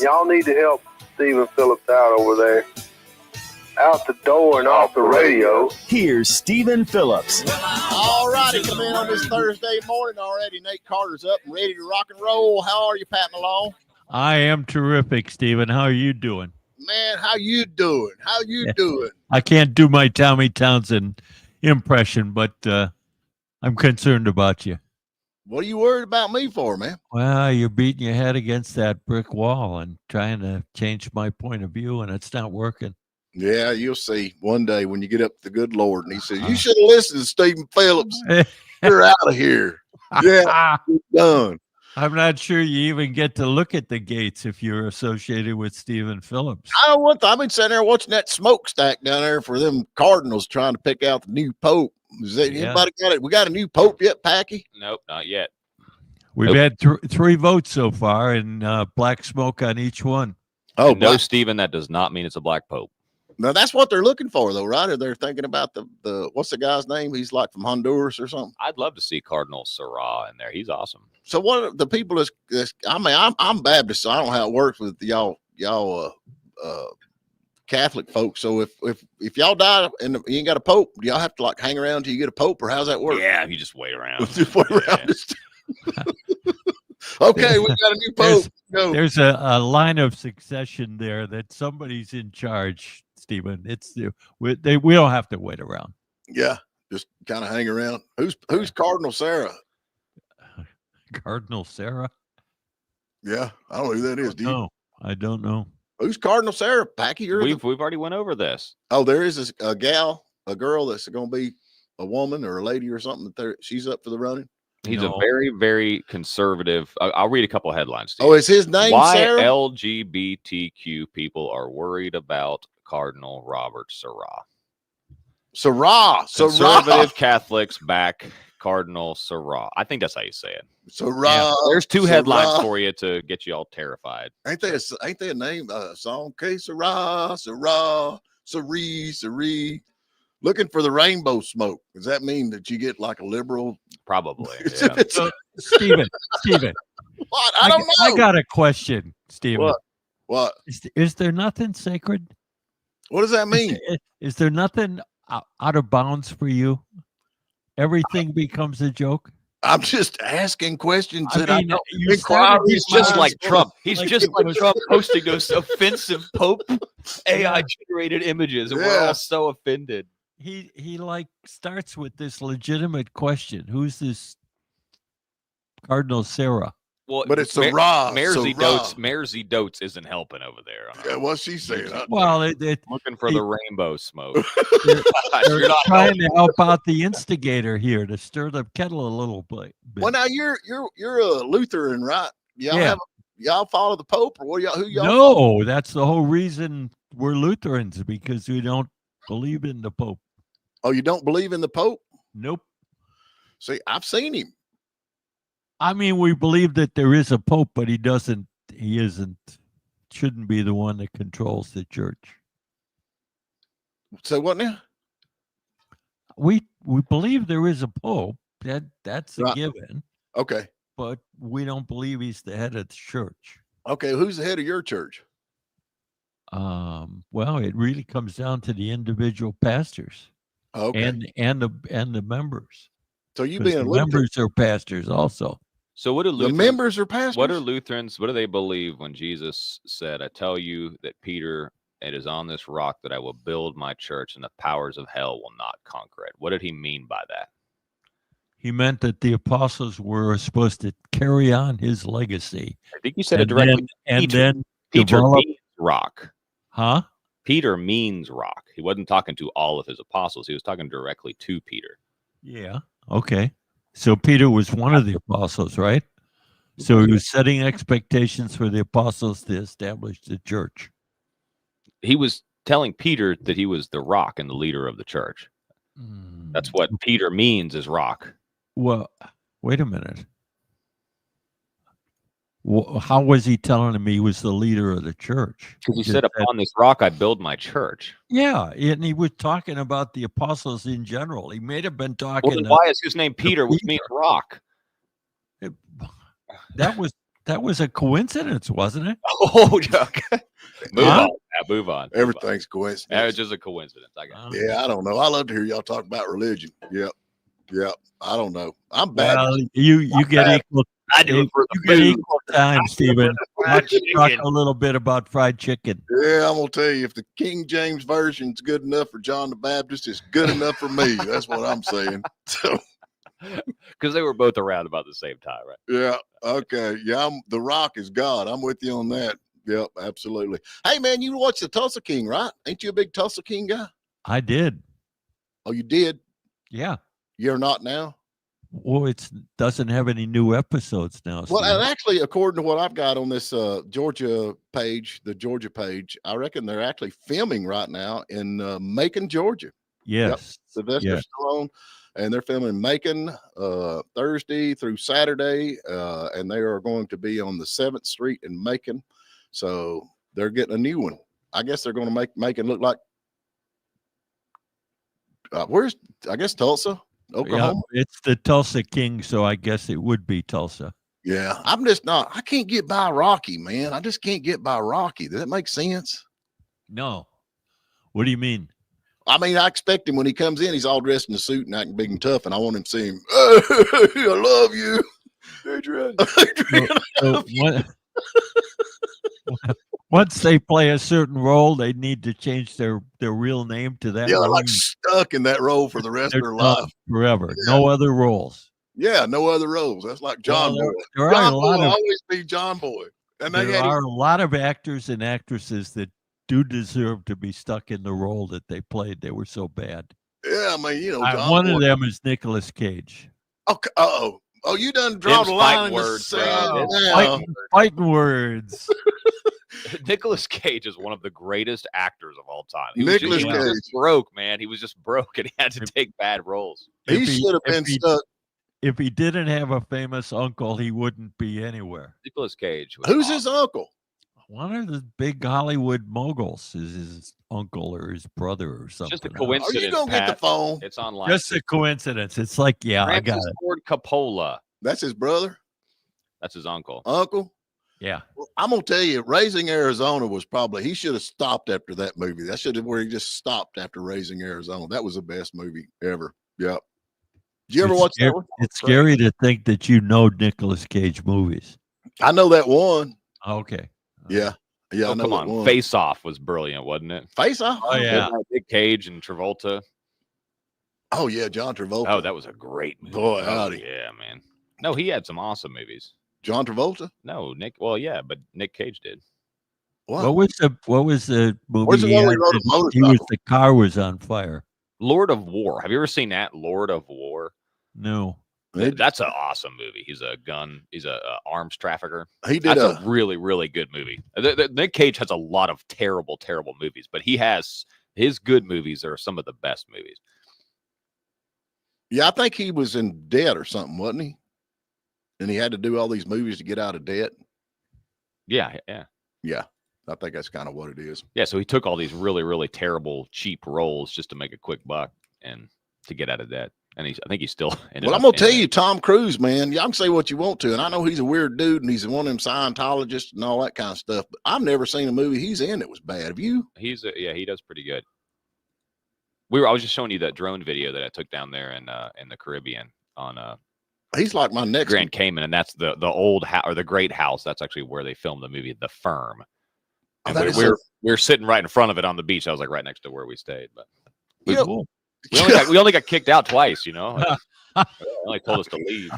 Y'all need to help Stephen Phillips out over there. Out the door and off the radio. Here's Stephen Phillips. All righty, come in on this Thursday morning already. Nate Carter's up and ready to rock and roll. How are you, Pat Malone? I am terrific, Stephen. How are you doing? Man, how you doing? How you doing? I can't do my Tommy Townsend impression, but I'm concerned about you. What are you worried about me for, man? Well, you're beating your head against that brick wall and trying to change my point of view, and it's not working. Yeah, you'll see one day when you get up to the good Lord and he says, you should have listened to Stephen Phillips. You're out of here. Yeah, you're done. I'm not sure you even get to look at the gates if you're associated with Stephen Phillips. I don't want. I've been sitting there watching that smokestack down there for them Cardinals trying to pick out the new pope. Is that anybody got it? We got a new pope yet, Packy? Nope, not yet. We've had three votes so far, and black smoke on each one. Oh, no, Stephen, that does not mean it's a black pope. No, that's what they're looking for, though, right? Or they're thinking about the what's the guy's name? He's like from Honduras or something. I'd love to see Cardinal Sarah in there. He's awesome. So what are the people is I mean, I'm Baptist, so I don't know how it works with y'all Catholic folks. So if y'all die and you ain't got a pope, do y'all have to like hang around until you get a pope, or how's that work? Yeah, you just wait around. Just wait around. Okay, we got a new pope. There's a line of succession there that somebody's in charge, Stephen. We don't have to wait around. Yeah, just kind of hang around. Who's Cardinal Sarah? Cardinal Sarah? Yeah, I don't know who that is. Do you? No, I don't know. Who's Cardinal Sarah? Packy? We've already went over this. Oh, there is a girl that's going to be a woman or a lady or something. She's up for the running. He's a very, very conservative. I'll read a couple of headlines. Oh, is his name Why Sarah? LGBTQ people are worried about Cardinal Robert Sarah. Conservative Catholics back Cardinal Sarah. I think that's how you say it. Sarah. Yeah. There's two headlines for you to get you all terrified. Ain't they a name? Song? Okay, Sarah, Sari. Looking for the rainbow smoke. Does that mean that you get like a liberal? Probably. Yeah. So, Stephen. What? I don't know. I got a question, Stephen. What? Is there nothing sacred? What does that mean? Is there nothing out of bounds for you? Everything becomes a joke? I'm just asking questions that I know. He's just like Trump. He's just like Trump posting those offensive Pope AI-generated images, and we're all so offended. He like starts with this legitimate question. Who's this Cardinal Sarah? Well, but it's Sarah. Merzy Dotes isn't helping over there. Yeah, what's she saying? Well, looking for the rainbow smoke. They're trying to help out the instigator here to stir the kettle a little bit. Well, now you're a Lutheran, right? Y'all follow the Pope, or what? Who y'all? No, follow? That's the whole reason we're Lutherans, because we don't believe in the Pope. Oh, you don't believe in the Pope? Nope. See, I've seen him. I mean, we believe that there is a Pope, but shouldn't be the one that controls the church. So what now? We believe there is a Pope. That's a given. Okay. But we don't believe he's the head of the church. Okay, who's the head of your church? Well, it really comes down to the individual pastors. Okay. And the members. So you being a Lutheran, members are pastors also. So what do Lutherans, the members are pastors? What are Lutherans? What do they believe when Jesus said, "I tell you that Peter, it is on this rock that I will build my church, and the powers of hell will not conquer it"? What did he mean by that? He meant that the apostles were supposed to carry on his legacy. I think you said it directly. Then Peter means rock. Huh? Peter means rock. He wasn't talking to all of his apostles. He was talking directly to Peter. Yeah. Okay. So Peter was one of the apostles, right? So he was setting expectations for the apostles to establish the church. He was telling Peter that he was the rock and the leader of the church. That's what Peter means, is rock. Well, wait a minute. How was he telling him he was the leader of the church? Because he said, upon this rock I build my church. Yeah, and he was talking about the apostles in general. He may have been talking. Well, then why is his name Peter, which means rock? That was That was a coincidence, wasn't it? Oh, okay. Move Huh? on. Yeah, move on. Everything's That was coincidence. just a coincidence. I got it. Yeah, I don't know. I love to hear y'all talk about religion. Yep. I don't know. I'm bad. Well, you get equal. I do it for the You get food. equal time, Stephen. fried Let's talk chicken. a little bit about fried chicken. Yeah, I'm gonna tell you, if the King James version's good enough for John the Baptist, it's good enough for me. That's what I'm saying. So Because they were both around about the same time, right? yeah, okay. Yeah, The Rock is God. I'm with you on that. Yep, absolutely. Hey man, you watch the Tulsa King, right? Ain't you a big Tulsa King guy? I did. Oh, you did? Yeah. You're not now? Well, it doesn't have any new episodes now. Well, Steve. and actually, according to what I've got on this Georgia page, the Georgia page, I reckon they're actually filming right now in Macon, Georgia. Yes. Sylvester Yes. Stallone, and they're filming Macon Thursday through Saturday, and they are going to be on the 7th Street in Macon. So they're getting a new one. I guess they're going to make Macon look like where's, I guess, Tulsa, Oklahoma. Yeah, it's the Tulsa King, so I guess it would be Tulsa. Yeah, I'm just not. I can't get by Rocky, man. I just can't get by Rocky. Does that make sense? No. What do you mean? I mean, I expect him when he comes in, he's all dressed in a suit and acting big and tough, and I want him to see him. Hey, I love you, Adrian. Once they play a certain role, they need to change their real name to that. Yeah, they're role. like stuck in that role for the rest of They're their done life. forever. Yeah. No other roles. Yeah, no other roles. That's like John Well, Boy. there are John a Boy lot will of always be John Boy. And they there had are a lot of actors and actresses that do deserve to be stuck in the role that they played. They were so bad. yeah, I mean, you know, John One Boy. of them is Nicolas Cage. Okay, oh, you done draw Them's the line fighting in the words, bro. sand It's now. Fighting words. Nicolas Cage is one of the greatest actors of all time. He Nicolas was Cage. just broke, man. He was just broke, and he had to take bad roles. He If should have if been he- stuck. If he didn't have a famous uncle, he wouldn't be anywhere. Nicolas Cage. Was Who's awesome. his uncle? One of the big Hollywood moguls is his uncle or his brother or something. Just a Are coincidence. you gonna get the Pat. phone? It's online. Just a coincidence. It's like, yeah, I got Francis it. Ford Coppola. That's his brother, That's his uncle. uncle. Yeah. Well, I'm gonna tell you, Raising Arizona was probably he should have stopped after that movie. That should have where he just stopped after Raising Arizona. That was the best movie ever. Yep. Did you ever watch that one? It's scary to think that you know Nicolas Cage movies. I know that one. Okay. Yeah. Yeah, I Oh, know come that on. one. Face Off was brilliant, wasn't it? Face Off? Oh, yeah. Nick Cage and Travolta. Oh yeah, John Travolta. Oh, that was a great movie. Boy, Oh, howdy. yeah, man. No, he had some awesome movies. John Travolta? No, Nick. Well, yeah, but Nick Cage did. What? What was the movie? Where's the he one where had he rode a that motorcycle? the car was on fire. Lord of War. Have you ever seen that? Lord of War. No. That's an awesome movie. He's a arms trafficker. He did That's a really, really good movie. Nick Cage has a lot of terrible, terrible movies, but he has his good movies are some of the best movies. yeah, I think he was in debt or something, wasn't he? And he had to do all these movies to get out of debt. Yeah, yeah. Yeah, I think that's kind of what it is. Yeah, so he took all these really, really terrible, cheap roles just to make a quick buck and to get out of debt. And I think he's still. Well, I'm gonna tell you, Tom Cruise, man. Y'all can say what you want to, and I know he's a weird dude, and he's one of them Scientologists and all that kind of stuff. But I've never seen a movie he's in that was bad. Have you? he does pretty good. I was just showing you that drone video that I took down there in the Caribbean on He's like my next. Grand Cayman, and that's the old house or the Great House. That's actually where they filmed the movie, The Firm. And that is we were sitting right in front of it on the beach. I was like right next to where we stayed, but You know, Cool. we only got kicked out twice. You know, they only told us to leave.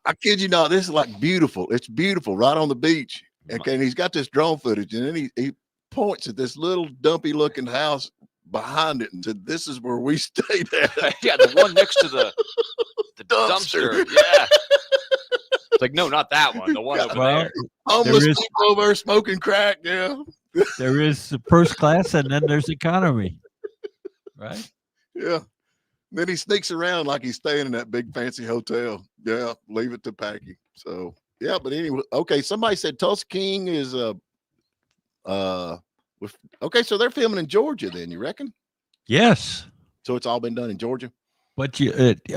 I kid you not. This is like beautiful. It's beautiful right on the beach. Okay, and he's got this drone footage, and then he points at this little dumpy looking house behind it and said, "This is where we stayed at." Yeah, the one next to the Dumpster. dumpster. Yeah. It's like, no, not that one. The one over Well, there. Homeless There is- people over there smoking crack. Yeah, there is first class and then there's economy. Right? yeah. Then he sneaks around like he's staying in that big fancy hotel. Yeah, leave it to Packy. So yeah, but anyway, okay. Somebody said Tulsa King is okay, so they're filming in Georgia then, you reckon? Yes. So it's all been done in Georgia? But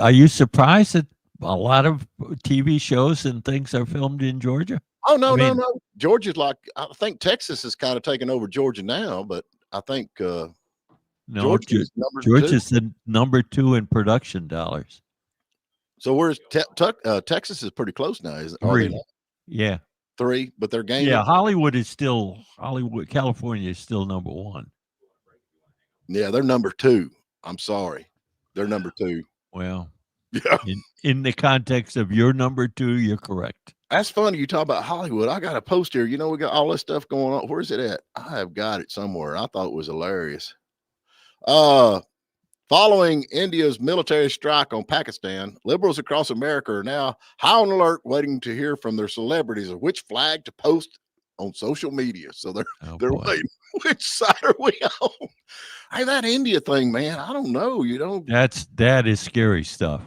are you surprised that a lot of TV shows and things are filmed in Georgia? Oh no, I no, mean, no. Georgia's like I think Texas is kind of taking over Georgia now, but I think no, Georgia is number 2. Georgia's the number 2 in production dollars. So where's Texas is pretty close now, isn't? Are they 3. not? Yeah. 3, but they're gaining. Yeah, Hollywood, California is still number 1. Yeah, they're number 2. I'm sorry, they're number 2. Well, Yeah, in the context of your number 2, you're correct. that's funny. You talk about Hollywood. I got a post here. You know, we got all this stuff going on. Where's it at? I have got it somewhere. I thought it was hilarious. Following India's military strike on Pakistan, liberals across America are now high on alert, waiting to hear from their celebrities of which flag to post on social media. So they're boy. waiting. Which side are we on? Hey, that India thing, man. I don't know. You know, That is scary stuff.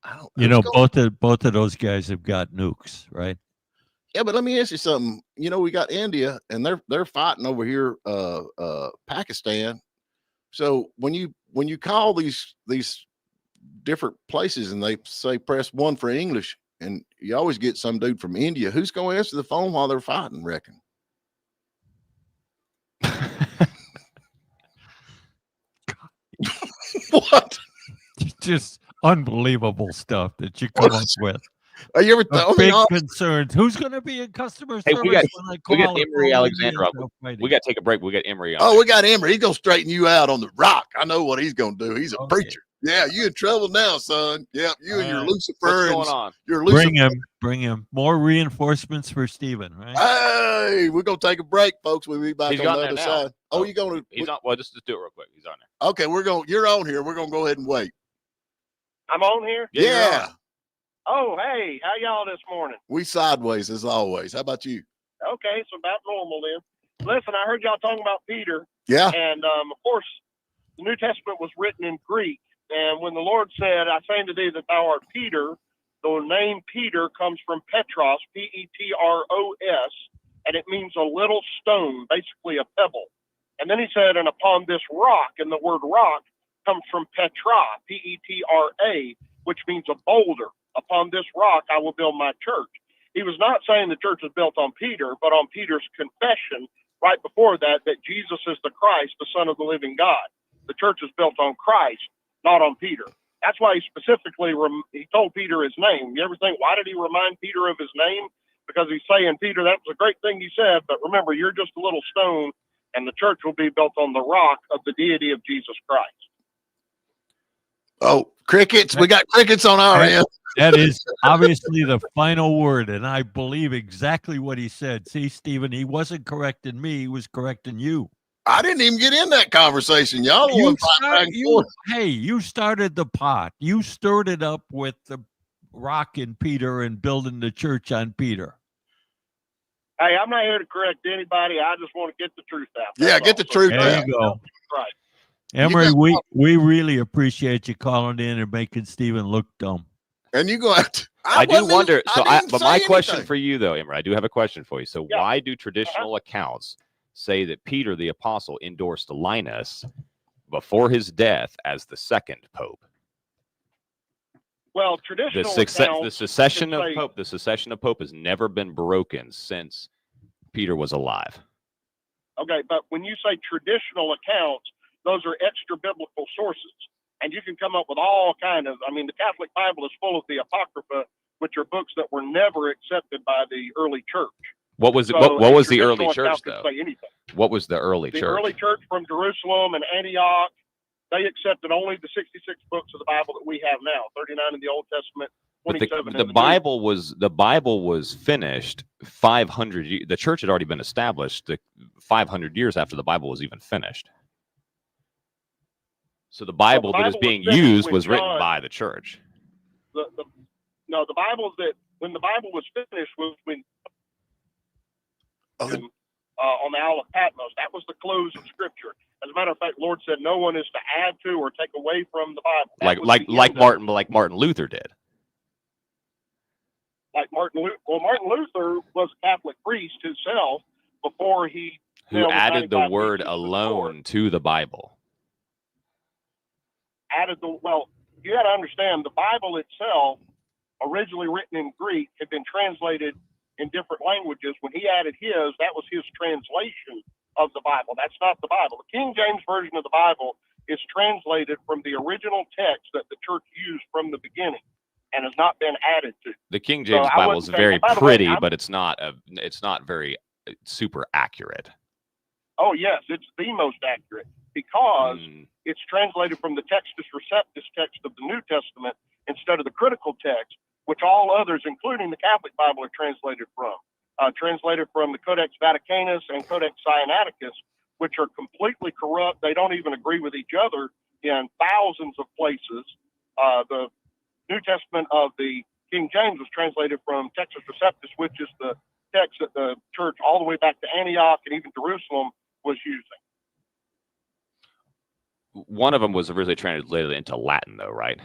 I don't. You know, both of those guys have got nukes, right? Yeah, but let me ask you something. You know, we got India, and they're fighting over here, Pakistan. So when you call these different places and they say press 1 for English, and you always get some dude from India, who's going to answer the phone while they're fighting? Reckon. What? Just unbelievable stuff that you come up with. Are you ever Big concerns. Who's going to be in customer service we got when I call? we got Emory Alexander up. We got to take a break. We got Emory on. Oh, we got Emory. He's going to straighten you out on the rock. I know what he's going to do. He's a preacher. Yeah, you in trouble now, son. Yeah, you and your Lucifer. What's going on? Your Lucifer. Bring him. More reinforcements for Stephen, right? Hey, we're going to take a break, folks. We'll be back on the other side. Oh, you going to? He's on. Well, just do it real quick. He's on there. Okay, you're on here. We're going to go ahead and wait. I'm on here? Yeah. Oh, hey, how y'all this morning? We sideways as always. How about you? Okay, so about normal then. Listen, I heard y'all talking about Peter. Yeah. And, of course, the New Testament was written in Greek. And when the Lord said, I say unto thee that thou art Peter, the name Peter comes from Petros, Petros, and it means a little stone, basically a pebble. And then he said, and upon this rock, and the word rock comes from Petra, Petra, which means a boulder. Upon this rock, I will build my church. He was not saying the church was built on Peter, but on Peter's confession right before that Jesus is the Christ, the Son of the living God. The church is built on Christ, not on Peter. That's why he specifically, he told Peter his name. You ever think, why did he remind Peter of his name? Because he's saying, Peter, that was a great thing you said, but remember, you're just a little stone, and the church will be built on the rock of the deity of Jesus Christ. Oh, crickets. We got crickets on our end. That is obviously the final word, and I believe exactly what he said. See, Stephen, he wasn't correcting me. He was correcting you. I didn't even get in that conversation. Y'all you started the pot. You stirred it up with the rock in Peter and building the church on Peter. Hey, I'm not here to correct anybody. I just want to get the truth out. Yeah, get the truth out. There you go. Right. Emory, we really appreciate you calling in and making Stephen look dumb. And you go out. I do wonder. But my question for you, though, Emory, I do have a question for you. So why do traditional accounts say that Peter the Apostle endorsed Linus before his death as the second pope? Well, traditional the secession of pope has never been broken since Peter was alive. Okay, but when you say traditional accounts, those are extra biblical sources. And you can come up with all kind of, the Catholic Bible is full of the Apocrypha, which are books that were never accepted by the early church. What was what was the early church, though? What was the early church? The early church from Jerusalem and Antioch, they accepted only the 66 books of the Bible that we have now, 39 in the Old Testament, 27 in the Bible the Bible was finished 500 years. The church had already been established 500 years after the Bible was even finished. So the Bible that is being used was written by the church. The Bible when the Bible was finished was when on the Isle of Patmos. That was the close of Scripture. As a matter of fact, the Lord said no one is to add to or take away from the Bible. Like Martin Luther did. Like Martin Luther was a Catholic priest himself before he added the word alone to the Bible. You got to understand the Bible itself, originally written in Greek, had been translated in different languages. When he added his, that was his translation of the Bible. That's not the Bible. The King James Version of the Bible is translated from the original text that the church used from the beginning and has not been added to. The King James Bible is very pretty, but it's not very super accurate. Oh, yes, it's the most accurate because it's translated from the Textus Receptus text of the New Testament instead of the critical text, which all others, including the Catholic Bible, are translated from. Translated from the Codex Vaticanus and Codex Sinaiticus, which are completely corrupt. They don't even agree with each other in thousands of places. The New Testament of the King James was translated from Textus Receptus, which is the text that the church all the way back to Antioch and even Jerusalem was using. One of them was originally translated into Latin, though, right?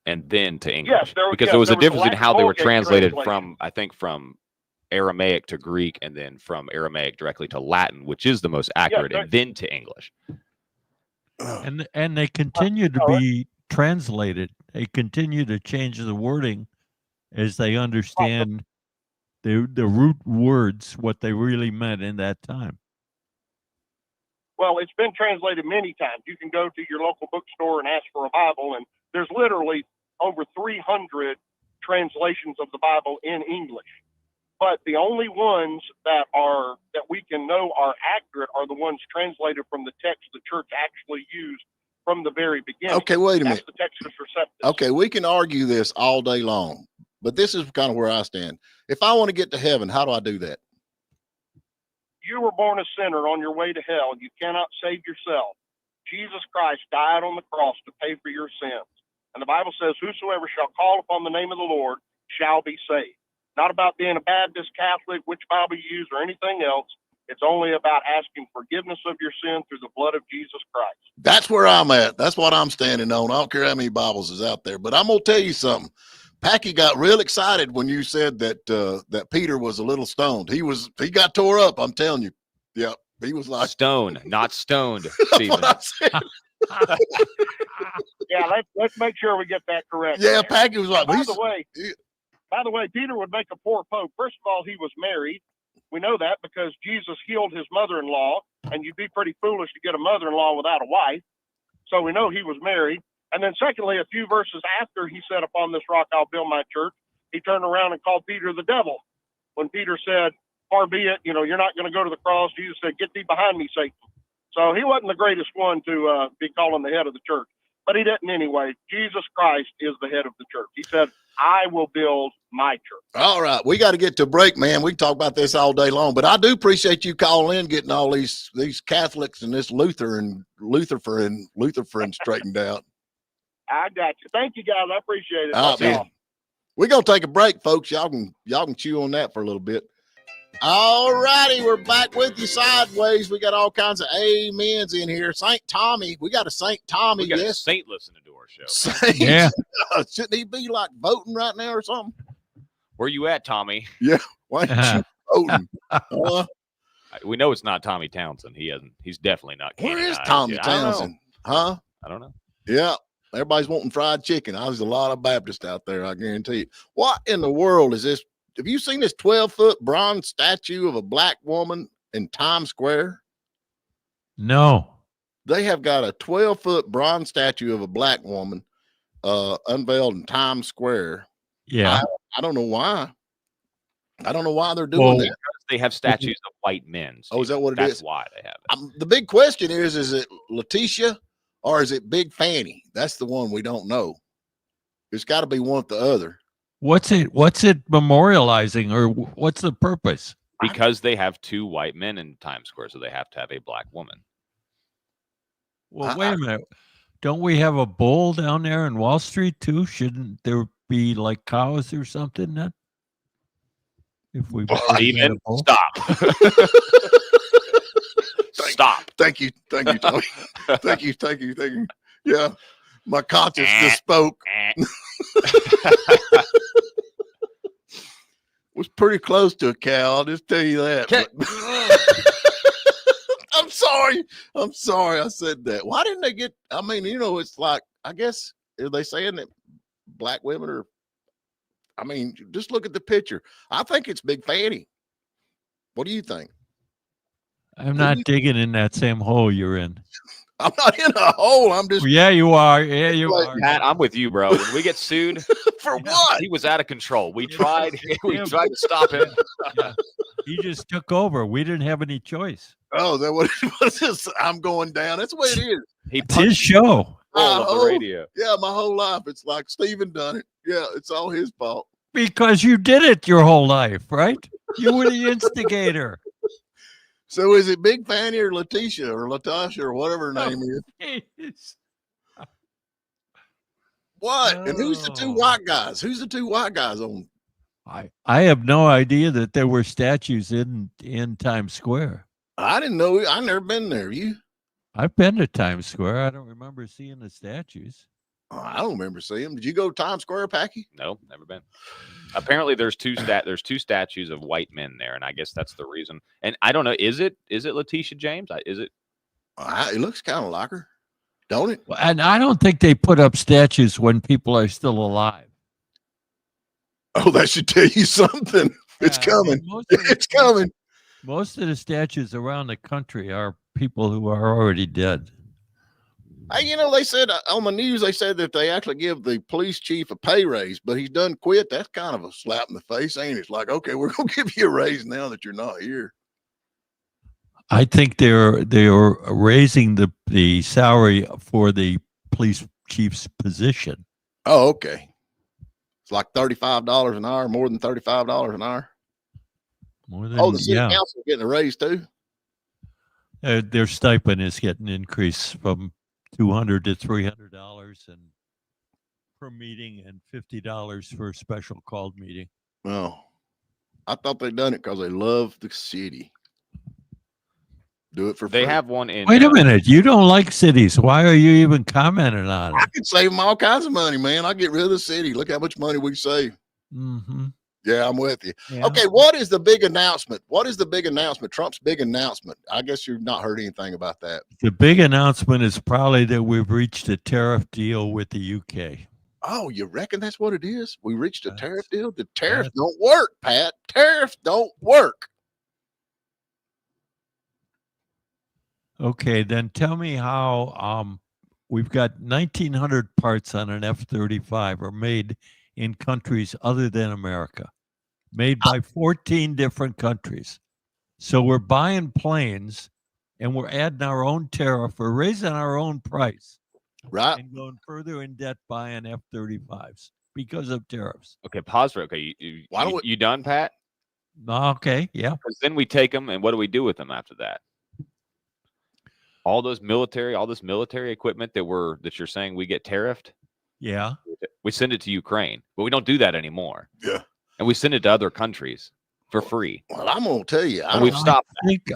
And then to English. Yes, because there was a difference in how they were translated from, I think, from Aramaic to Greek and then from Aramaic directly to Latin, which is the most accurate, and then to English. And they continue to be translated. They continue to change the wording as they understand the root words, what they really meant in that time. Well, it's been translated many times. You can go to your local bookstore and ask for a Bible, and there's literally over 300 translations of the Bible in English. But the only ones that we can know are accurate are the ones translated from the text the church actually used from the very beginning. Okay, wait a minute. That's the Textus Receptus. Okay, we can argue this all day long, but this is kind of where I stand. If I want to get to heaven, how do I do that? You were born a sinner on your way to hell. You cannot save yourself. Jesus Christ died on the cross to pay for your sins. And the Bible says, whosoever shall call upon the name of the Lord shall be saved. Not about being a Baptist, Catholic, which Bible you use, or anything else. It's only about asking forgiveness of your sin through the blood of Jesus Christ. That's where I'm at. That's what I'm standing on. I don't care how many Bibles is out there, but I'm going to tell you something. Packy got real excited when you said that that Peter was a little stoned. He got tore up. I'm telling you. Yeah, he was like stone, not stoned. Stephen. Yeah, let's make sure we get that correct. Yeah, Packy was like. By the way, Peter would make a poor pope. First of all, he was married. We know that because Jesus healed his mother-in-law, and you'd be pretty foolish to get a mother-in-law without a wife. So we know he was married. And then secondly, a few verses after he said, upon this rock I'll build my church, he turned around and called Peter the devil. When Peter said, far be it, you're not going to go to the cross, Jesus said, get thee behind me, Satan. So he wasn't the greatest one to be calling the head of the church, but he didn't anyway. Jesus Christ is the head of the church. He said, I will build my church. All right. We got to get to break, man. We can talk about this all day long, but I do appreciate you calling in, getting all these Catholics and this Lutheran straightened out. I got you. Thank you, guys. I appreciate it. We're going to take a break, folks. Y'all can chew on that for a little bit. All righty. We're back with you sideways. We got all kinds of amens in here. St. Tommy. We got a St. Tommy. We got a saint listening to our show. Saint. Yeah. Shouldn't he be like voting right now or something? Where you at, Tommy? Yeah. Why ain't you voting? We know it's not Tommy Townsend. He's definitely not. Where is Tommy Townsend? I don't know. Yeah. Everybody's wanting fried chicken. There's a lot of Baptists out there, I guarantee you. What in the world is this? Have you seen this 12-foot bronze statue of a black woman in Times Square? No. They have got a 12-foot bronze statue of a black woman unveiled in Times Square. Yeah. I don't know why. I don't know why they're doing that. They have statues of white men. Oh, is that what it is? That's why they have it. The big question is it Letitia or is it Big Fani? That's the one we don't know. It's got to be one or the other. What's it memorializing, or what's the purpose? Because they have two white men in Times Square, so they have to have a black woman. Well, wait a minute. Don't we have a bull down there in Wall Street too? Shouldn't there be like cows or something then? If we even stop. Stop. Thank you, Tony. Thank you. Yeah. My conscience just spoke. Was pretty close to a cow, I'll just tell you that. I'm sorry I said that. Why didn't they get, it's like, I guess, are they saying that black women are, I mean, just look at the picture. I think it's Big Fani. What do you think? I'm not digging in that same hole you're in. I'm not in a hole. I'm just. Well, yeah, you are. Yeah, you are. Pat, I'm with you, bro. When we get sued, For what? he was out of control. We Yeah, tried. We tried to stop him. Yeah. He just took over. We didn't have any choice. Oh, that what's this? I'm going down. That's the way it is. He It's his punched show. all of the radio. Yeah, my whole life. It's like Steven done it. Yeah, it's all his fault. Because you did it your whole life, right? You were the instigator. So is it Big Fani or Letitia or Latasha or whatever her name is? What? And who's the two white guys? Who's the two white guys on? I have no idea that there were statues in Times Square. I didn't know. I never been there. You? I've been to Times Square. I don't remember seeing the statues. Oh, I don't remember seeing them. Did you go to Times Square, Packy? No, never been. Apparently, there's two statues of white men there, and I guess that's the reason. And I don't know. Is it Letitia James? Is it? It looks kind of like her, don't it? And I don't think they put up statues when people are still alive. Oh, that should tell you something. It's coming. It's coming. Most of the statues around the country are people who are already dead. Hey, they said on the news, they said that they actually give the police chief a pay raise, but he's done quit. That's kind of a slap in the face, ain't it? It's like, okay, we're going to give you a raise now that you're not here. I think they're raising the salary for the police chief's position. Oh, okay. It's like $35 an hour, more than $35 an hour. More than, the city council getting a raise too. Their stipend is getting increased from $200 to $300 and per meeting, and $50 for a special called meeting. Well, I thought they done it because they love the city. Do it for free. They have one in. Wait a minute. You don't like cities. Why are you even commenting on it? I could save them all kinds of money, man. I get rid of the city. Look how much money we save. Mm-hmm. Yeah, I'm with you. Yeah. Okay, what is the big announcement? What is the big announcement? Trump's big announcement. I guess you've not heard anything about that. The big announcement is probably that we've reached a tariff deal with the UK. Oh, you reckon that's what it is? We reached a tariff deal? The tariffs don't work, Pat. Tariffs don't work. Okay, then tell me how we've got 1,900 parts on an F-35 are made in countries other than America, made by 14 different countries. So we're buying planes and we're adding our own tariff. We're raising our own price. Right. And going further in debt buying F-35s because of tariffs. Okay, pause for okay. You done, Pat? Okay, yeah. Because then we take them, and what do we do with them after that? All this military equipment that you're saying we get tariffed. Yeah. We send it to Ukraine, but we don't do that anymore. Yeah. And we send it to other countries for free. Well, I'm gonna tell you, we've stopped.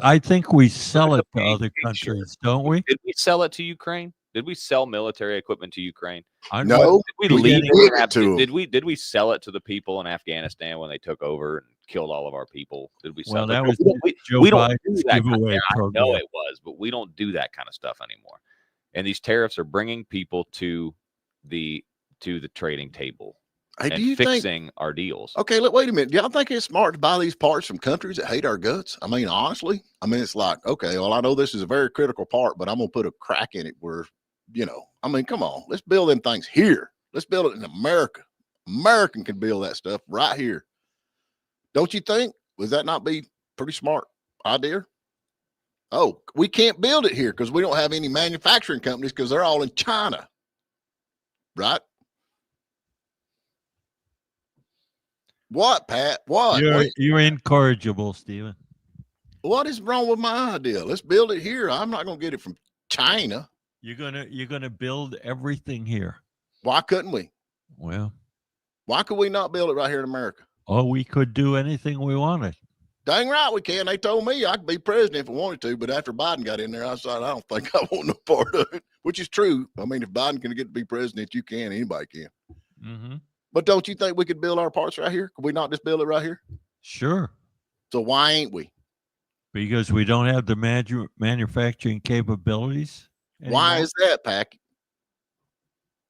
I think we sell it to other countries, don't we? Did we sell it to Ukraine? Did we sell military equipment to Ukraine? No. Did we leave it to did we sell it to the people in Afghanistan when they took over and killed all of our people? Did we sell that it? was We don't do Biden's that giveaway I program. know it was, but we don't do that kind of stuff anymore. And these tariffs are bringing people to the trading table and fixing our deals. Okay, wait a minute. Do y'all think it's smart to buy these parts from countries that hate our guts? I mean, honestly, it's like, okay, well, I know this is a very critical part, but I'm gonna put a crack in it where, come on, let's build them things here. Let's build it in America. American can build that stuff right here. Don't you think? Would that not be pretty smart idea? Oh, we can't build it here because we don't have any manufacturing companies because they're all in China. Right? What, Pat? What? You're incorrigible, Stephen. What is wrong with my idea? Let's build it here. I'm not going to get it from China. You're gonna build everything here. Why couldn't we? Well, why could we not build it right here in America? Oh, we could do anything we wanted. Dang right we can. They told me I could be president if I wanted to, but after Biden got in there, I said, I don't think I want no part of it, which is true. I mean, if Biden can get to be president, you can. Anybody can. Mm-hmm. But don't you think we could build our parts right here? Could we not just build it right here? Sure. So why ain't we? Because we don't have the manufacturing capabilities. Anymore. Why is that, Packy?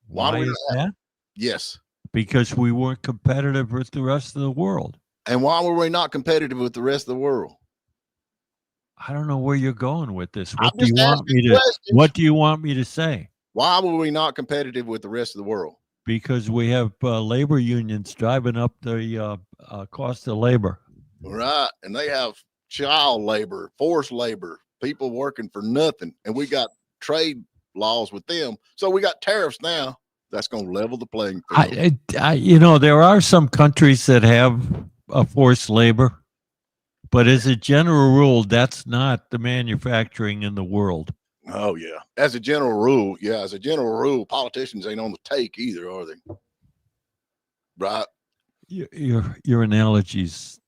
Why is that? Yes. because we weren't competitive with the rest of the world. And why were we not competitive with the rest of the world? I don't know where you're going with this. I'm just asking questions. What do you want me to say? Why were we not competitive with the rest of the world? Because we have labor unions driving up the cost of labor. Right. And they have child labor, forced labor, people working for nothing. And we got trade laws with them. So we got tariffs now. That's going to level the playing field. There are some countries that have forced labor, but as a general rule, that's not the manufacturing in the world. Oh, yeah. As a general rule, politicians ain't on the take either, are they? Right. Your analogies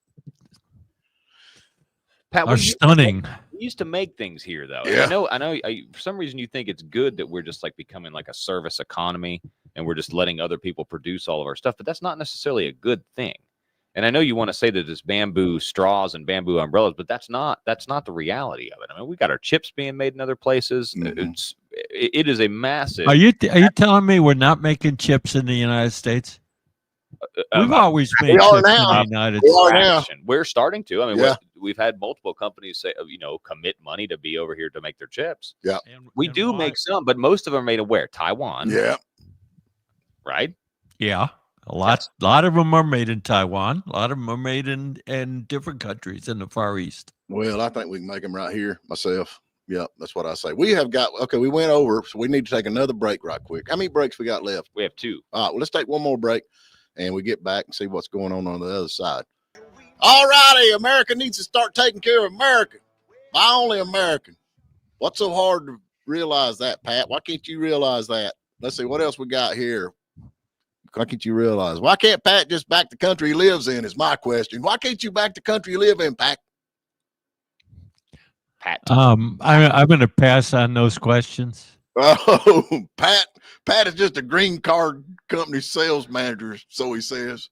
Pat, are stunning. We used to make things here, though. Yeah. I know. For some reason, you think it's good that we're just like becoming like a service economy, and we're just letting other people produce all of our stuff. But that's not necessarily a good thing. And I know you want to say that there's bamboo straws and bamboo umbrellas, but that's not the reality of it. I mean, we got our chips being made in other places. Mm-hmm. It is a massive. Are you telling me we're not making chips in the United States? We've always made chips in the United States. We're starting to. I mean, we've had multiple companies say, commit money to be over here to make their chips. Yeah, we do make some, but most of them are made of where? Taiwan. Yeah, right. Yeah. A lot of them are made in Taiwan. A lot of them are made in different countries in the Far East. Well, I think we can make them right here myself. Yeah, that's what I say. We went over, so we need to take another break right quick. How many breaks we got left? We have 2. All right, well, let's take one more break, and we get back and see what's going on the other side. All righty, America needs to start taking care of America. My only American. What's so hard to realize that, Pat? Why can't you realize that? Let's see, what else we got here? Why can't you realize? Why can't Pat just back the country he lives in is my question. Why can't you back the country you live in, Pat? I'm going to pass on those questions. Oh, Pat is just a green card company sales manager, so he says.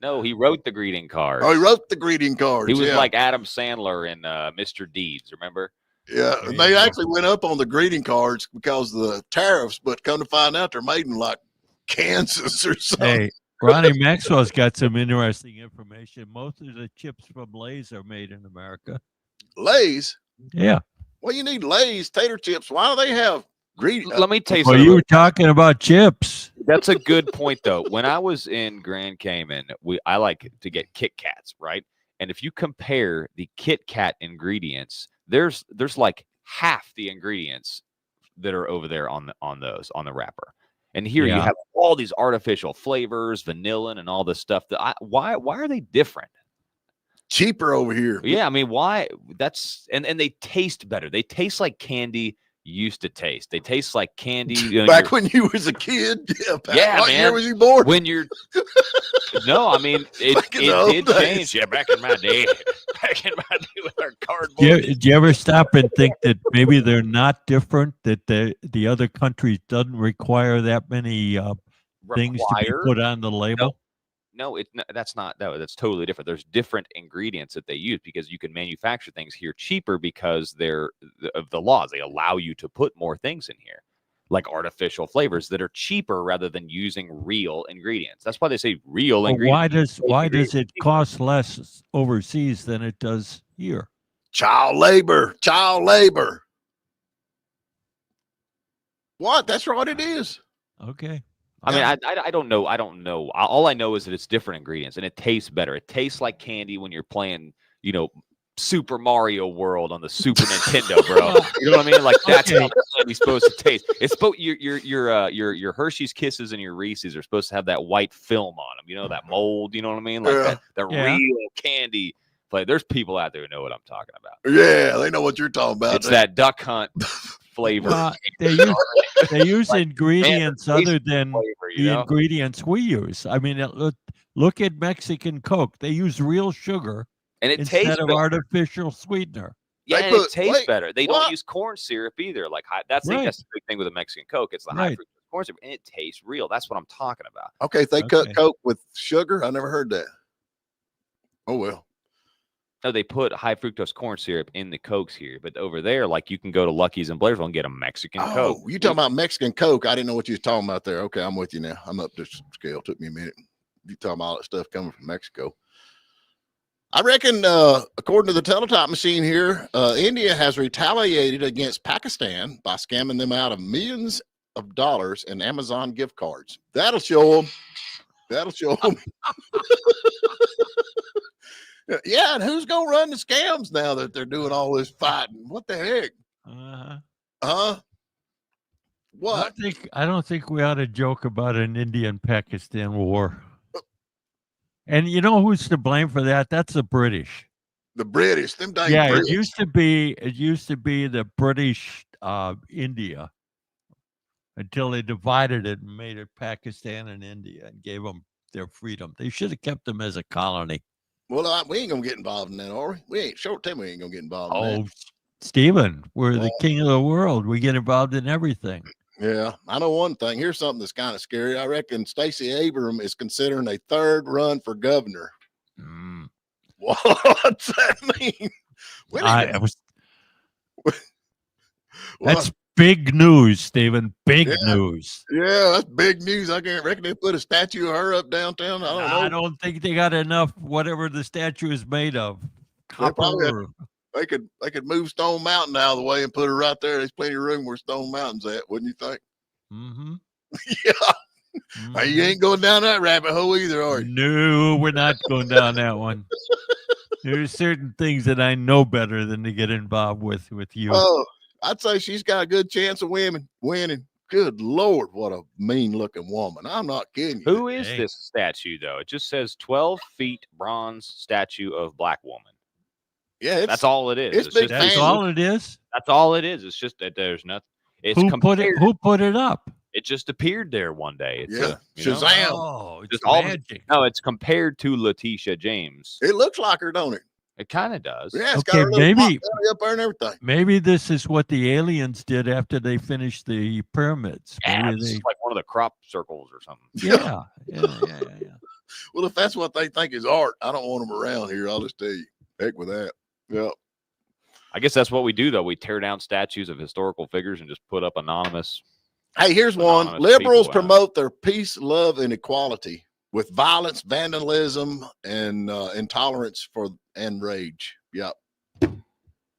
No, he wrote the greeting cards. Oh, he wrote the greeting cards. He was like Adam Sandler in Mr. Deeds, remember? Yeah, and they actually went up on the greeting cards because of the tariffs, but come to find out they're made in like Kansas or something. Hey, Ronnie Maxwell's got some interesting information. Most of the chips from Lay's are made in America. Lay's? Yeah. Well, you need Lay's tater chips. Why do they have greedy? Let me tell you something. Well, you were talking about chips. That's a good point, though. When I was in Grand Cayman, I like to get Kit Kats, right? And if you compare the Kit Kat ingredients, there's like half the ingredients that are over there on the wrapper. And here you have all these artificial flavors, vanilla, and all this stuff. Why are they different? Cheaper over here. Yeah, I mean, why? And they taste better. They taste like candy used to taste. They taste like candy. Back when you was a kid? Yeah, Pat, yeah, what man. year was you born? When you're... No, I mean, it did change. Yeah, back in my day. Back in my day with our cardboard. Do you ever stop and think that maybe they're not different, that the other countries doesn't require that many things to be put on the label? No, that's totally different. There's different ingredients that they use because you can manufacture things here cheaper because of the laws. They allow you to put more things in here, like artificial flavors that are cheaper rather than using real ingredients. That's why they say real ingredients. Why does it cost less overseas than it does here? Child labor. What? That's what it is. Okay. I mean, I don't know. All I know is that it's different ingredients and it tastes better. It tastes like candy when you're playing, Super Mario World on the Super Nintendo, bro. You know what I mean? Like that's how the candy's supposed to taste. It's supposed your Hershey's Kisses and your Reese's are supposed to have that white film on them. That mold. You know what I mean? Like that real candy. Like there's people out there who know what I'm talking about. Yeah, they know what you're talking about. It's that Duck Hunt flavor. They use ingredients other than the ingredients we use. I mean, look at Mexican Coke. They use real sugar and it instead tastes of better. Artificial sweetener. Yeah, and it tastes better. They don't use corn syrup either. Like that's the big thing with a Mexican Coke. It's the high fructose corn syrup, and it tastes real. That's what I'm talking about. Okay, they cut Coke with sugar. I never heard that. Oh well. No, they put high fructose corn syrup in the Cokes here, but over there, like you can go to Lucky's in Blairsville and get a Mexican Coke. You talking about Mexican Coke? I didn't know what you was talking about there. Okay, I'm with you now. I'm up to scale. Took me a minute. You talking about all that stuff coming from Mexico? I reckon, according to the teletype machine here, India has retaliated against Pakistan by scamming them out of millions of dollars in Amazon gift cards. That'll show them. That'll show them. Yeah, and who's gonna run the scams now that they're doing all this fighting? What the heck? What? I don't think we ought to joke about an India and Pakistan war. And you know who's to blame for that? That's the British. The British, them dang yeah, British. It used to be the British India until they divided it and made it Pakistan and India and gave them their freedom. They should have kept them as a colony. Well, we ain't gonna get involved in that, are we? We ain't short term. We ain't gonna get involved in that. Stephen, we're the king of the world. We get involved in everything. Yeah, I know one thing. Here's something that's kind of scary. I reckon Stacey Abrams is considering a third run for governor. What's that mean? That's big news, Stephen. Big news. Yeah, that's big news. I can't reckon they put a statue of her up downtown. I don't know. I don't think they got enough. Whatever the statue is made of, copper. They could move Stone Mountain out of the way and put her right there. There's plenty of room where Stone Mountain's at, wouldn't you think? Yeah. Mm-hmm. You ain't going down that rabbit hole either, are you? No, we're not going down that one. There's certain things that I know better than to get involved with you. Oh, I'd say she's got a good chance of winning. Good Lord, what a mean-looking woman. I'm not kidding you. Who is this statue, though? It just says 12 feet bronze statue of black woman. Yeah, that's all it is. That's all it is? That's all it is. It's just that there's nothing. Who put it up? It just appeared there one day. Shazam. Oh, it's magic. No, it's compared to Letitia James. It looks like her, don't it? It kind of does. Yeah, it's got her little belly up there and everything. Maybe this is what the aliens did after they finished the pyramids. Yeah, it's like one of the crop circles or something. Yeah. Well, if that's what they think is art, I don't want them around here. I'll just tell you. Heck with that. Yeah. I guess that's what we do, though. We tear down statues of historical figures and just put up anonymous. Hey, here's one. Liberals promote their peace, love, and equality with violence, vandalism, and intolerance and rage. Yep.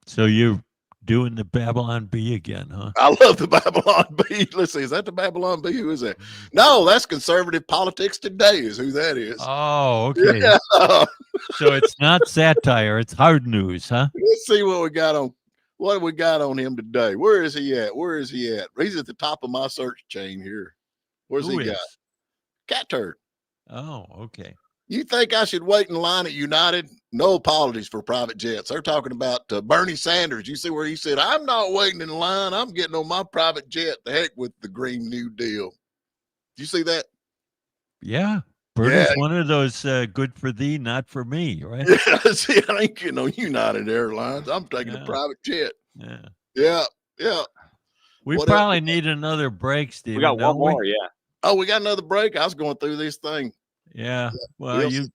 So you're doing the Babylon Bee again, huh? I love the Babylon Bee. Let's see. Is that the Babylon Bee? Who is that? No, that's Conservative Politics Today is who that is. Oh, okay. Yeah. So it's not satire. It's hard news, huh? Let's see what we got on him today. Where is he at? He's at the top of my search chain here. Where's he got? Cat turd. Oh, okay. You think I should wait in line at United? No apologies for private jets. They're talking about Bernie Sanders. You see where he said, I'm not waiting in line. I'm getting on my private jet. The heck with the Green New Deal. Do you see that? Yeah. Bernie's one of those good for thee, not for me, right? Yeah, see, I ain't getting on United Airlines. I'm taking a private jet. Yeah. We probably need another break, Steve. We got one more, yeah. Oh, we got another break? I was going through this thing. Yeah. Well, you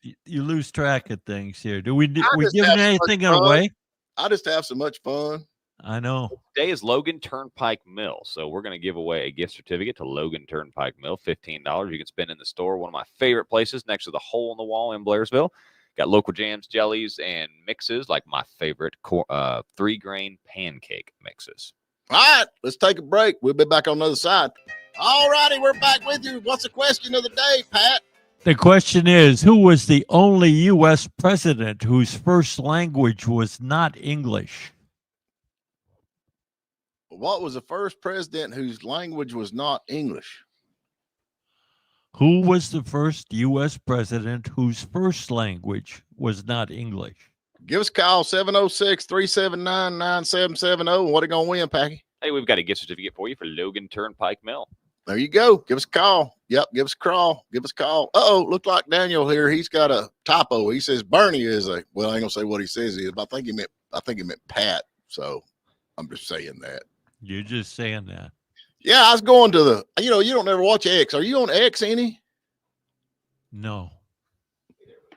lose track of things here. We giving anything away? I just have so much fun. I know. Today is Logan Turnpike Mill. So we're going to give away a gift certificate to Logan Turnpike Mill, $15. You can spend in the store. One of my favorite places next to the hole in the wall in Blairsville. Got local jams, jellies, and mixes like my favorite 3-grain pancake mixes. All right, let's take a break. We'll be back on the other side. All righty, we're back with you. What's the question of the day, Pat? The question is, who was the only U.S. president whose first language was not English? What was the first president whose language was not English? Who was the first U.S. president whose first language was not English? Give us a call, 706-379-9770. What are you going to win, Packy? Hey, we've got a gift certificate for you for Logan Turnpike Mill. There you go. Give us a call. Yep, give us a call. Uh-oh, look like Daniel here. He's got a typo. He says Bernie is I ain't going to say what he says he is, but I think he meant Pat. So I'm just saying that. You're just saying that. Yeah, I was going to you don't ever watch X. Are you on X any? No.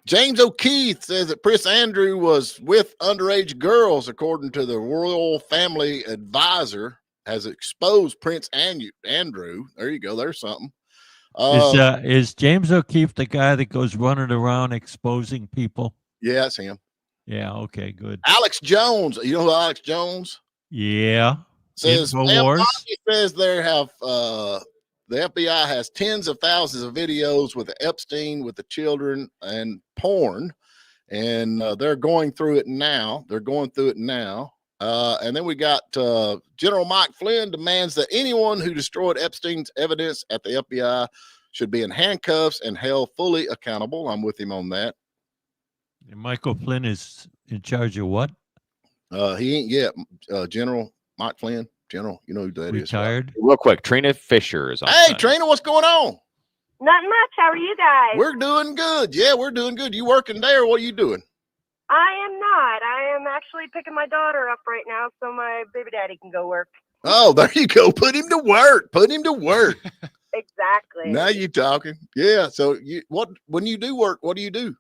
James O'Keefe says that Prince Andrew was with underage girls, according to the royal family advisor, has exposed Prince Andrew. There you go. There's something. Is James O'Keefe the guy that goes running around exposing people? Yeah, it's him. Yeah. Okay. Good. Alex Jones. You know who Alex Jones? Yeah. Says InfoWars. says there have the FBI has tens of thousands of videos with Epstein, with the children, and porn, and they're going through it now. And then we got General Mike Flynn demands that anyone who destroyed Epstein's evidence at the FBI should be in handcuffs and held fully accountable. I'm with him on that. And Michael Flynn is in charge of what? He ain't yet. General Mike Flynn, General, you know who that is. Retired. Right? Real quick, Trina Fisher is on. Hey, Trina, what's going on? Not much. How are you guys? We're doing good. Yeah, we're doing good. You working there? Or what are you doing? I am not. I am actually picking my daughter up right now so my baby daddy can go work. Oh, there you go. Put him to work. Put him to work. Exactly. Now you talking. Yeah. So when you do work, what do you do?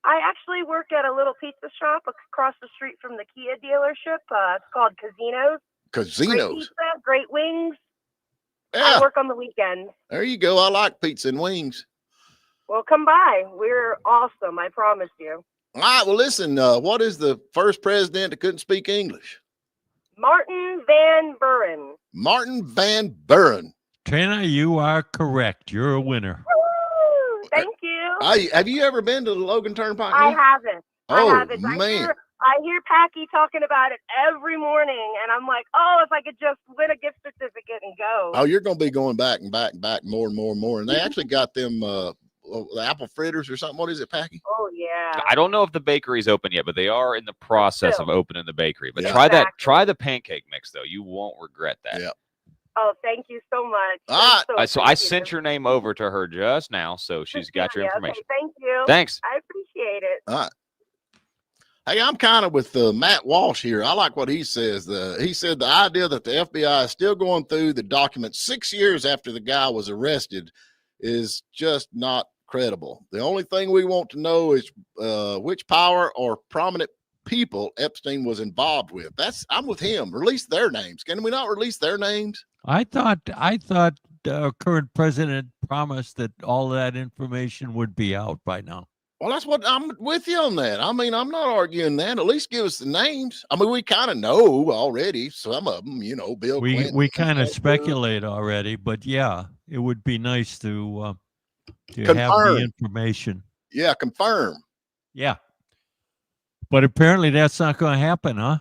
I actually work at a little pizza shop across the street from the Kia dealership. It's called Casinos. Great pizza, great wings. Yeah. I work on the weekends. There you go. I like pizza and wings. Well, come by. We're awesome. I promise you. All right. Well, listen, what is the first president that couldn't speak English? Martin Van Buren. Martin Van Buren. Trina, you are correct. You're a winner. Woo! Thank you. Have you ever been to the Logan Turnpike? I haven't. Oh, I haven't. man. I hear Packy talking about it every morning, and I'm like, oh, if I could just win a gift certificate and go. Oh, you're going to be going back and back and back more and more and more. And they actually got them the apple fritters or something. What is it, Packy? Oh, yeah. I don't know if the bakery's open yet, but they are in the process of opening the bakery. But Yeah. try the pancake mix, though. You won't regret that. Yeah. Oh, thank you so much. All right. So I sent your name over to her just now, so she's got your information. Okay, thank you. Thanks. I appreciate it. All right. Hey, I'm kind of with Matt Walsh here. I like what he says. He said the idea that the FBI is still going through the documents 6 years after the guy was arrested is just not credible. The only thing we want to know is which power or prominent people Epstein was involved with. I'm with him. Release their names. Can we not release their names? I thought the current president promised that all that information would be out by now. Well, that's what I'm with you on that. I mean, I'm not arguing that. At least give us the names. I mean, we kind of know already some of them, Bill Clinton. We kind of speculate already, but yeah, it would be nice to have the information. Yeah, confirm. Yeah. But apparently that's not going to happen, huh?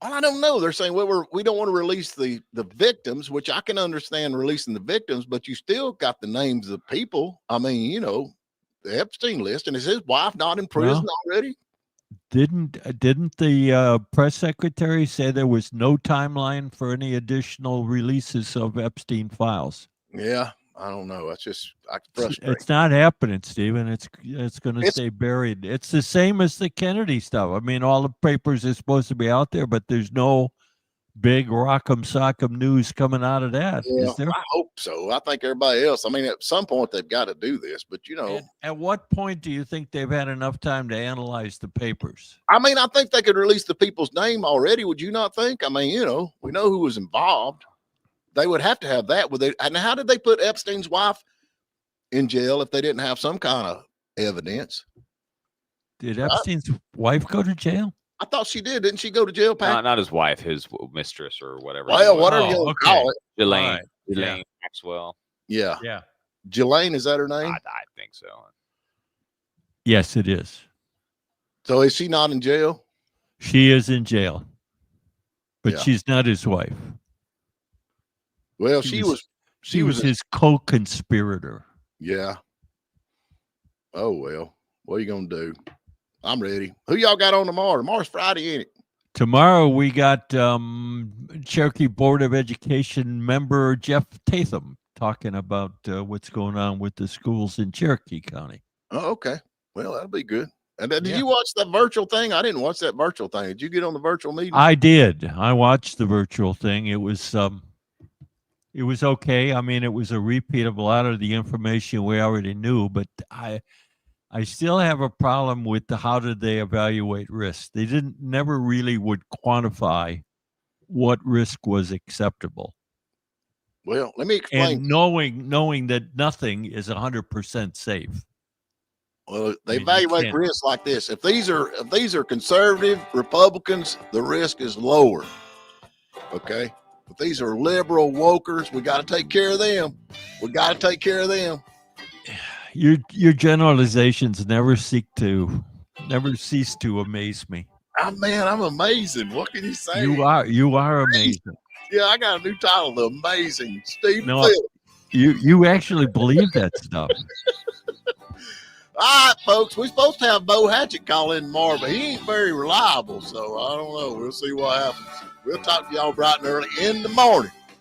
Well, I don't know. They're saying, well, we don't want to release the victims, which I can understand releasing the victims, but you still got the names of people. I mean, the Epstein list, and is his wife not in prison already? Didn't the press secretary say there was no timeline for any additional releases of Epstein files? Yeah, I don't know. That's just frustrating. It's not happening, Stephen. It's going to stay buried. It's the same as the Kennedy stuff. I mean, all the papers are supposed to be out there, but there's no big rock'em sock'em news coming out of that. Yeah, is there? I hope so. I think everybody else. I mean, at some point they've got to do this, but At what point do you think they've had enough time to analyze the papers? I mean, I think they could release the people's name already. Would you not think? I mean, we know who was involved. They would have to have that. And how did they put Epstein's wife in jail if they didn't have some kind of evidence? Did Epstein's wife go to jail? I thought she did. Didn't she go to jail, Pat? Not his wife, his mistress or whatever. Well, whatever you call it. Ghislaine Yeah. Maxwell. Yeah. Yeah. Ghislaine, is that her name? I think so. Yes, it is. So is she not in jail? She is in jail, but Yeah. she's not his wife. Well, she was his co-conspirator. Yeah. Oh, well. What are you going to do? I'm ready. Who y'all got on tomorrow? Tomorrow's Friday, ain't it? Tomorrow we got Cherokee Board of Education member Jeff Tatham talking about what's going on with the schools in Cherokee County. Oh, okay. Well, that'll be good. And did you watch that virtual thing? I didn't watch that virtual thing. Did you get on the virtual meeting? I did. I watched the virtual thing. It was okay. I mean, it was a repeat of a lot of the information we already knew, but I still have a problem with how did they evaluate risk. They never really would quantify what risk was acceptable. Well, let me explain. And knowing that nothing is 100% safe. Well, they evaluate risk like this. If these are conservative Republicans, the risk is lower. Okay. If these are liberal wokers, we got to take care of them. Your generalizations never cease to amaze me. Oh, man, I'm amazing. What can you say? You are amazing. Yeah, I got a new title, The Amazing Steve No, you actually believe that stuff. All right, folks, we're supposed to have Bo Hatchett call in tomorrow, but he ain't very reliable, so I don't know. We'll see what happens. We'll talk to y'all bright and early in the morning.